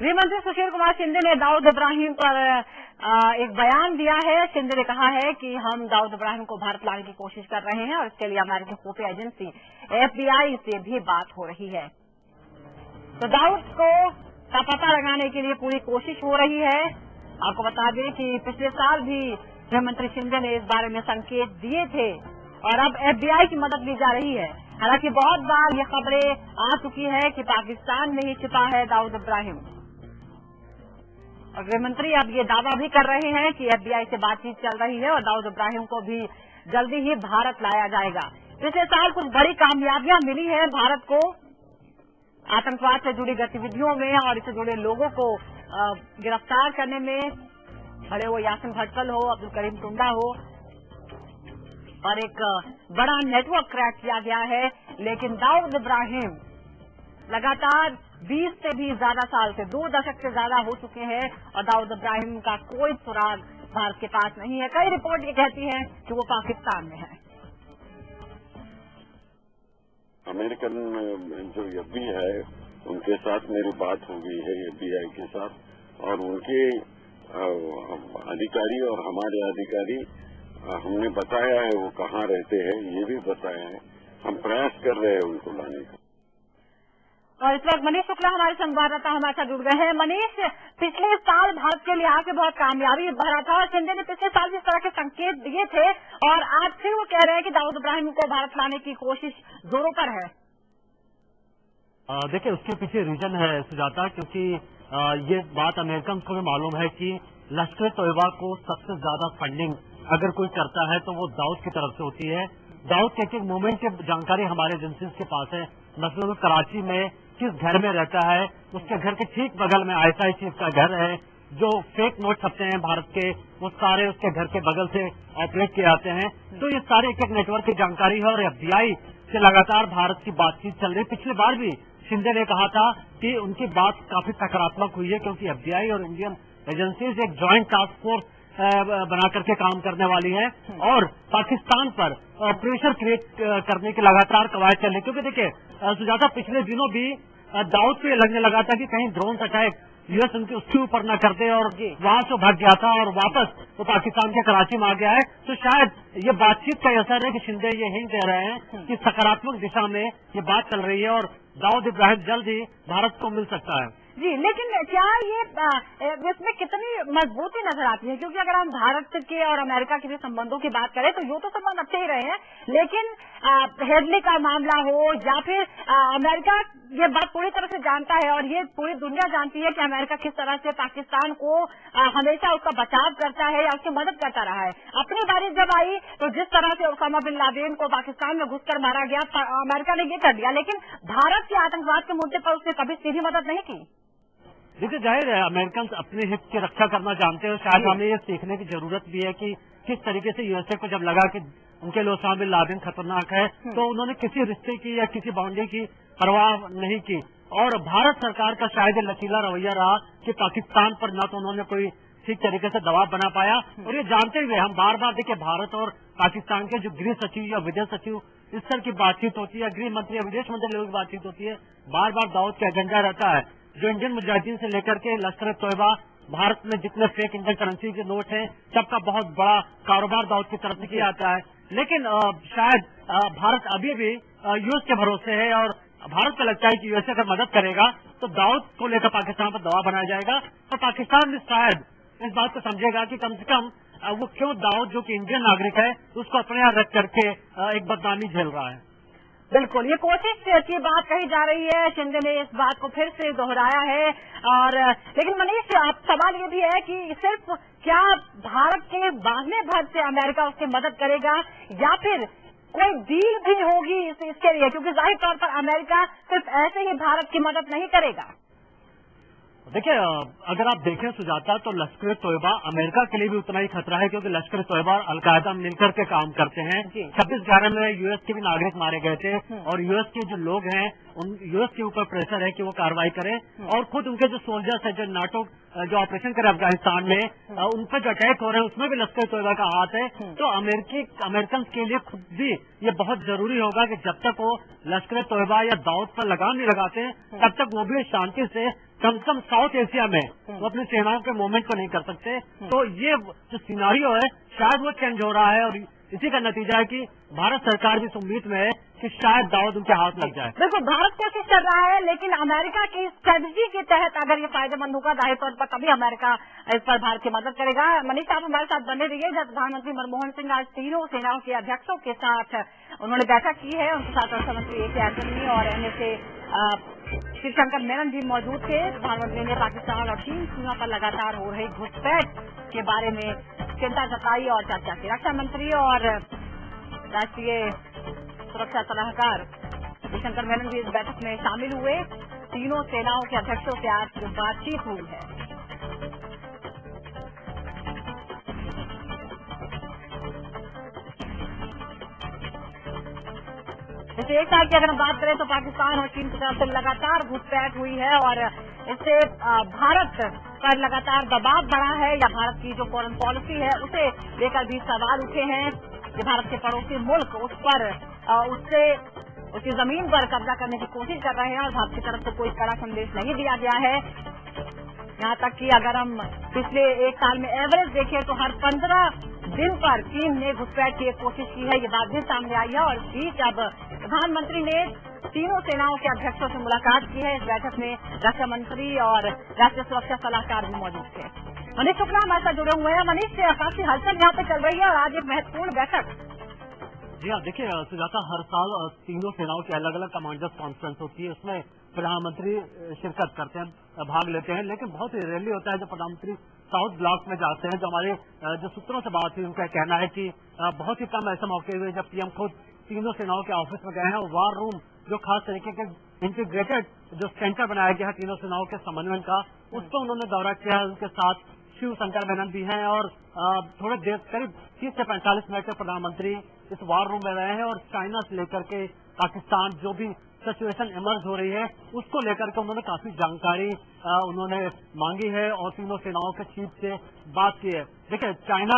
गृह मंत्री सुशील कुमार शिंदे ने दाऊद इब्राहिम पर एक बयान दिया है। शिंदे ने कहा है कि हम दाऊद इब्राहिम को भारत लाने की कोशिश कर रहे हैं और इसके लिए अमेरिकी खुफिया एजेंसी FBI से भी बात हो रही है। तो दाऊद का पता लगाने के लिए पूरी कोशिश हो रही है। आपको बता दें कि पिछले साल भी गृह मंत्री शिंदे ने इस बारे में संकेत दिए थे और अब FBI की मदद ली जा रही है। हालांकि बहुत बार ये खबरें आ चुकी है कि पाकिस्तान में ही छिपा है दाऊद इब्राहिम और गृह मंत्री अब ये दावा भी कर रहे हैं कि FBI से बातचीत चल रही है और दाऊद इब्राहिम को भी जल्दी ही भारत लाया जाएगा। पिछले साल कुछ बड़ी कामयाबियां मिली है भारत को आतंकवाद से जुड़ी गतिविधियों में और इससे जुड़े लोगों को गिरफ्तार करने में, भले वो यासिन भटकल हो, अब्दुल करीम टुंडा हो, और एक बड़ा नेटवर्क क्रैक किया गया है। लेकिन दाऊद इब्राहिम लगातार 20 से भी ज्यादा साल से 2 दशक से ज्यादा हो चुके हैं और दाऊद इब्राहिम का कोई सुराग भारत के पास नहीं है। कई रिपोर्ट ये कहती है कि वो पाकिस्तान में है। अमेरिकन जो FBI है उनके साथ मेरी बात हो गई है, FBI के साथ, और उनके अधिकारी और हमारे अधिकारी हमने बताया है वो कहाँ रहते हैं, ये भी बताया है। हम प्रयास कर रहे हैं उनको लाने का। और इस वक्त मनीष शुक्ला हमारे संवाददाता हमारे साथ जुड़ गए हैं। मनीष, पिछले साल भारत के लिहाज से बहुत कामयाबी भरा था और शिंदे ने पिछले साल इस तरह के संकेत दिए थे और आज फिर वो कह रहे हैं कि दाऊद इब्राहिम को भारत लाने की कोशिश जोरों पर है। देखिए, उसके पीछे रीजन है सुजाता, क्योंकि ये बात अमेरिकन को भी मालूम है कि लश्कर तोयबा को सबसे ज्यादा फंडिंग अगर कोई करता है तो वो दाऊद की तरफ से होती है। दाऊद के एक मूवमेंट की जानकारी हमारे एजेंसीज के पास है। मसलन कराची में किस घर में रहता है, उसके घर के ठीक बगल में ISI चीफ का घर है। जो फेक नोट छपते हैं भारत के, वो सारे उसके घर के बगल से ऑपरेट किए जाते हैं। तो ये सारे एक नेटवर्क की जानकारी है और FBI से लगातार भारत की बातचीत चल रही। पिछली बार भी शिंदे ने कहा था कि उनकी बात काफी सकारात्मक हुई है, क्योंकि FBI और इंडियन एजेंसीज एक ज्वाइंट टास्क फोर्स बना करके काम करने वाली है और पाकिस्तान पर प्रेशर क्रिएट करने की लगातार कवायद चल रही। क्योंकि देखिए सुजाता, पिछले दिनों भी दाऊद को ये लगने लगा था कि कहीं ड्रोन अटैक US उनके उसके ऊपर न कर दे और वहां से भाग गया था और वापस वो पाकिस्तान के कराची में आ गया है। तो शायद ये बातचीत का असर है कि शिंदे ये हिंट दे रहे हैं कि सकारात्मक दिशा में ये बात चल रही है और दाऊद इब्राहिम जल्द ही भारत को मिल सकता है। जी, लेकिन क्या ये इसमें कितनी मजबूती नजर आती है? क्योंकि अगर हम भारत के और अमेरिका के भी संबंधों की बात करें तो ये तो संबंध अच्छे ही रहे हैं, लेकिन हेडली का मामला हो या फिर अमेरिका ये बात पूरी तरह से जानता है और ये पूरी दुनिया जानती है कि अमेरिका किस तरह से पाकिस्तान को हमेशा उसका बचाव करता है या उसकी मदद करता रहा है। अपनी बारी जब आई तो जिस तरह से ओसामा बिन लादेन को पाकिस्तान में घुसकर मारा गया, अमेरिका ने ये कर दिया, लेकिन भारत के आतंकवाद के मुद्दे पर उसने कभी सीधी मदद नहीं की। देखिए, जाहिर है अमेरिकन अपने हित की रक्षा करना जानते हैं। शायद हमें ये सीखने की जरूरत भी है कि किस तरीके से USA को जब लगा कि उनके लिए ओसामा बिन लादेन खतरनाक है तो उन्होंने किसी रिश्ते की या किसी बाउंड्री की परवाह नहीं की। और भारत सरकार का शायद लचीला रवैया रहा कि पाकिस्तान पर न तो उन्होंने कोई ठीक तरीके से दबाव बना पाया और ये जानते हुए हम बार बार देखिए भारत और पाकिस्तान के जो गृह सचिव या विदेश सचिव इस तरह की बातचीत होती है, गृह मंत्री या विदेश मंत्री लोगों की बातचीत होती है, बार बार दाऊद का एजेंडा रहता है। जो इंडियन मुजाहिदीन से लेकर के लश्कर तोयबा, भारत में जितने फेक इंडियन करेंसी के नोट हैं, सबका बहुत बड़ा कारोबार दाऊद की तरफ से किया जाता है। लेकिन शायद भारत अभी भी US के भरोसे है और भारत को लगता है कि USA अगर मदद करेगा तो दाऊद को लेकर पाकिस्तान पर दबाव बनाया जाएगा और पाकिस्तान भी शायद इस बात को समझेगा कि कम से कम वो क्यों दाऊद जो कि इंडियन नागरिक है उसको अपने यहाँ रख करके एक बदनामी झेल रहा है। बिल्कुल, ये कोशिश की बात कही जा रही है। शिंदे ने इस बात को फिर से दोहराया है। और लेकिन मनीष, आप सवाल ये भी है कि सिर्फ क्या भारत के बांधने भर से अमेरिका उसकी मदद करेगा या फिर कोई डील भी होगी इसके लिए? क्योंकि जाहिर तौर पर अमेरिका सिर्फ ऐसे ही भारत की मदद नहीं करेगा। देखिए, अगर आप देखें सुजाता तो लश्कर तोयबा अमेरिका के लिए भी उतना ही खतरा है, क्योंकि लश्कर तोयबा और अलकायदा मिलकर के काम करते हैं। 26/11 में US के भी नागरिक मारे गए थे और US के जो लोग हैं उन US के ऊपर प्रेशर है कि वो कार्रवाई करें और खुद उनके जो सोल्जर्स है जो नाटो जो ऑपरेशन करे अफगानिस्तान में उन पर जो अटैक हो रहे हैं उसमें भी लश्कर तोयबा का हाथ है। तो अमेरिकन के लिए खुद भी ये बहुत जरूरी होगा कि जब तक वो लश्कर तोयबा या दाऊद पर लगाम नहीं लगाते तब तक वो भी शांति से कम से कम साउथ एशिया में वो अपनी सेनाओं के मूवमेंट को नहीं कर सकते। तो ये जो सिनारियो है शायद वो चेंज हो रहा है और इसी का नतीजा है कि भारत सरकार भी इस उम्मीद में है कि शायद दाऊद उनके हाथ लग जाए। बिल्कुल, भारत कोशिश कर रहा है, लेकिन अमेरिका की स्ट्रेटजी के तहत अगर ये फायदेमंद होगा, जाहिर तौर पर तभी अमेरिका इस पर भारत की मदद करेगा। मनीष, आप हमारे साथ बने रहिए। जब प्रधानमंत्री मनमोहन सिंह आज तीनों सेनाओं के अध्यक्षों के साथ उन्होंने बैठक की है, उनके साथ रक्षा मंत्री ए.के. एंटनी और एनएसए शिवशंकर मेनन भी मौजूद थे। प्रधानमंत्री ने पाकिस्तान और चीन सीमा पर लगातार हो रही घुसपैठ के बारे में चिंता जताई और चर्चा की। रक्षा मंत्री और राष्ट्रीय सुरक्षा सलाहकार शिवशंकर मेनन भी इस बैठक में शामिल हुए। तीनों सेनाओं के अध्यक्षों से आज बातचीत हुई है। पिछले एक साल की अगर हम बात करें तो पाकिस्तान और चीन की तरफ से लगातार घुसपैठ हुई है और इससे भारत पर लगातार दबाव बढ़ा है, या भारत की जो फॉरेन पॉलिसी है उसे लेकर भी सवाल उठे हैं कि भारत के पड़ोसी मुल्क उस पर उसकी जमीन पर कब्जा करने की कोशिश कर रहे हैं और भारत की तरफ से कोई कड़ा संदेश नहीं दिया गया है। यहाँ तक कि अगर हम पिछले एक साल में एवरेज देखें तो हर 15 दिन पर चीन ने घुसपैठ की एक कोशिश की है। ये बात भी सामने आई है और इस बीच अब प्रधानमंत्री ने तीनों सेनाओं के अध्यक्षों से मुलाकात की है। इस बैठक में रक्षा मंत्री और राष्ट्रीय सुरक्षा सलाहकार भी मौजूद थे। मनीष शुक्ला हमारे साथ जुड़े हुए हैं। मनीष, काफी हलचल यहाँ पे चल रही है और आज एक महत्वपूर्ण बैठक। जी हाँ, देखिए सुजाता, हर साल तीनों सेनाओं की अलग अलग कमांडर्स कॉन्फ्रेंस होती है, उसमें प्रधानमंत्री शिरकत करते हैं, भाग लेते हैं, लेकिन बहुत ही रेयरली होता है जब प्रधानमंत्री साउथ ब्लॉक में जाते हैं। जो हमारे जो सूत्रों से बात हुई उनका कहना है कि बहुत ही कम ऐसे मौके हुए जब पीएम खुद तीनों सेनाओं के ऑफिस में गए हैं और वार रूम जो खास तरीके के इंटीग्रेटेड जो सेंटर बनाया गया है तीनों सेनाओं के समन्वयन का, उसको उन्होंने दौरा किया है। उनके साथ शिवशंकर मेनन भी हैं और थोड़े देर करीब 30 से 45 मिनट के प्रधानमंत्री इस वार रूम में रहे हैं और चाइना से लेकर के पाकिस्तान जो भी सिचुएशन इमर्ज हो रही है उसको लेकर के उन्होंने काफी जानकारी उन्होंने मांगी है और तीनों सेनाओं के चीफ से बात की है। देखिए, चाइना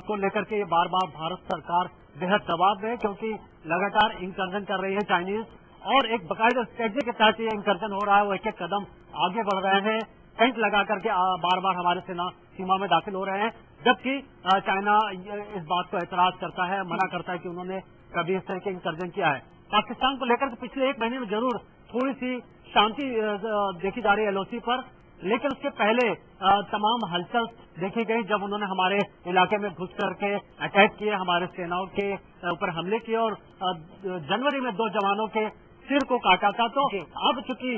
को लेकर के ये बार बार भारत सरकार बेहद दबाव में है क्योंकि लगातार इंकर्जन कर रही है चाइनीज और एक बाकायदा स्ट्रेटजी के तहत ये इंकर्जन हो रहा है। वो एक एक कदम आगे बढ़ रहे हैं, टेंट लगा करके बार बार हमारे सेना सीमा में दाखिल हो रहे हैं, जबकि चाइना इस बात को एतराज करता है, मना करता है कि उन्होंने कभी इस तरह के इंकर्जन किया है। पाकिस्तान को लेकर पिछले एक महीने में जरूर थोड़ी सी शांति देखी जा रही है एलओसी पर, लेकिन उसके पहले तमाम हलचल देखी गई जब उन्होंने हमारे इलाके में घुस करके अटैक किए, हमारे सेनाओं के ऊपर हमले किए और जनवरी में 2 जवानों के सिर को काटा था। तो अब चूंकि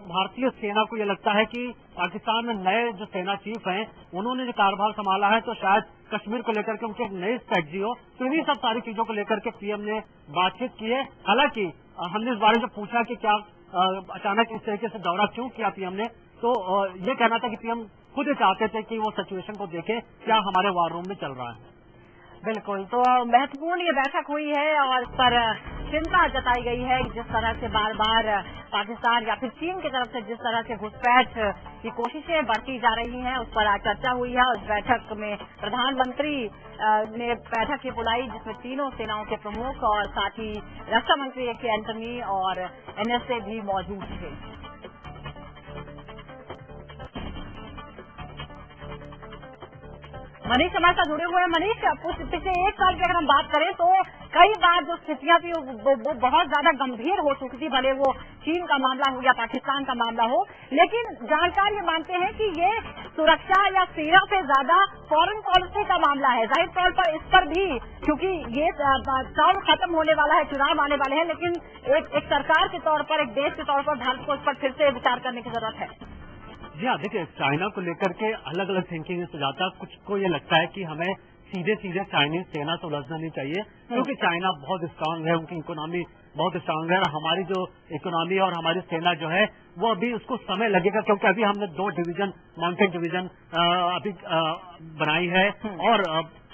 भारतीय सेना को यह लगता है कि पाकिस्तान में नए जो सेना चीफ हैं उन्होंने जो कार्यभार संभाला है तो शायद कश्मीर को लेकर के उनकी एक नई स्ट्रेटजी हो, तो इन्हीं सब सारी चीजों को लेकर के पीएम ने बातचीत की है। हालांकि हमने इस बारे में पूछा कि क्या अचानक इस तरीके से दौरा क्यों किया पीएम ने, तो ये कहना था कि पीएम खुद ही चाहते थे कि वो सिचुएशन को देखे क्या हमारे वार रूम में चल रहा है। बिल्कुल, तो महत्वपूर्ण ये बैठक हुई है और इस पर चिंता जताई गई है कि जिस तरह से बार बार पाकिस्तान या फिर चीन की तरफ से जिस तरह से घुसपैठ की कोशिशें बढ़ती जा रही हैं उस पर आज चर्चा हुई है। उस बैठक में प्रधानमंत्री ने बैठक की बुलाई जिसमें तीनों सेनाओं के प्रमुख और साथ ही रक्षा मंत्री ए.के. एंटनी और एनएसए भी मौजूद थे। मनीष हमारे साथ जुड़े हुए हैं। मनीष, पिछले एक साल की अगर हम बात करें तो कई बार जो स्थितियां थी वो बहुत ज्यादा गंभीर हो चुकी थी, भले वो चीन का मामला हो या पाकिस्तान का मामला हो, लेकिन जानकार ये मानते हैं कि ये सुरक्षा या सेना से ज्यादा फॉरेन पॉलिसी का मामला है। जाहिर तौर पर इस पर भी क्योंकि ये टर्म खत्म होने वाला है, चुनाव आने वाले हैं, लेकिन एक सरकार के तौर पर, एक देश के तौर पर भारत को इस पर फिर से विचार करने की जरूरत है। जी हाँ, देखिए, चाइना को लेकर के अलग अलग थिंकिंग से जाता, कुछ को ये लगता है कि हमें सीधे सीधे चाइनीज सेना से उलझना नहीं चाहिए क्योंकि चाइना बहुत स्ट्रांग है, उनकी इकोनॉमी बहुत स्ट्रांग है और हमारी जो इकोनॉमी और हमारी सेना जो है वो अभी उसको समय लगेगा क्योंकि अभी हमने 2 डिवीजन माउंटेन डिवीजन अभी बनाई है और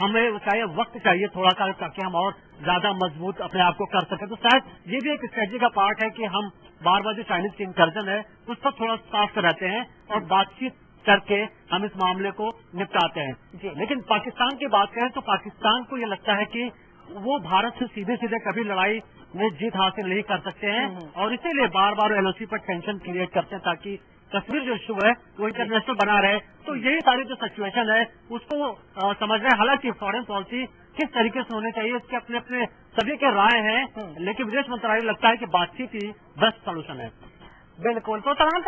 हमें चाहिए वक्त चाहिए थोड़ा सा ताकि हम और ज्यादा मजबूत अपने आप को कर सके। तो शायद ये भी एक स्ट्रेटजी का पार्ट है कि हम बार बार जो चाइनीज की इंकर्जन है उस पर थोड़ा साफ रहते हैं और बातचीत करके हम इस मामले को निपटाते हैं। लेकिन पाकिस्तान की बात करें तो पाकिस्तान को ये लगता है कि वो भारत से सीधे सीधे कभी लड़ाई में जीत हासिल नहीं कर सकते हैं और इसीलिए बार बार एलओसी पर टेंशन क्रिएट करते हैं ताकि कश्मीर जो इशू है वो इंटरनेशनल बना रहे। तो यही सारी जो सिचुएशन है उसको समझ रहे हैं। हालांकि फॉरेन पॉलिसी किस तरीके से होनी चाहिए इसके अपने अपने सभी के राय हैं, लेकिन विदेश मंत्रालय लगता है कि बातचीत ही बेस्ट सोल्यूशन है। बिल्कुल। तो तमाम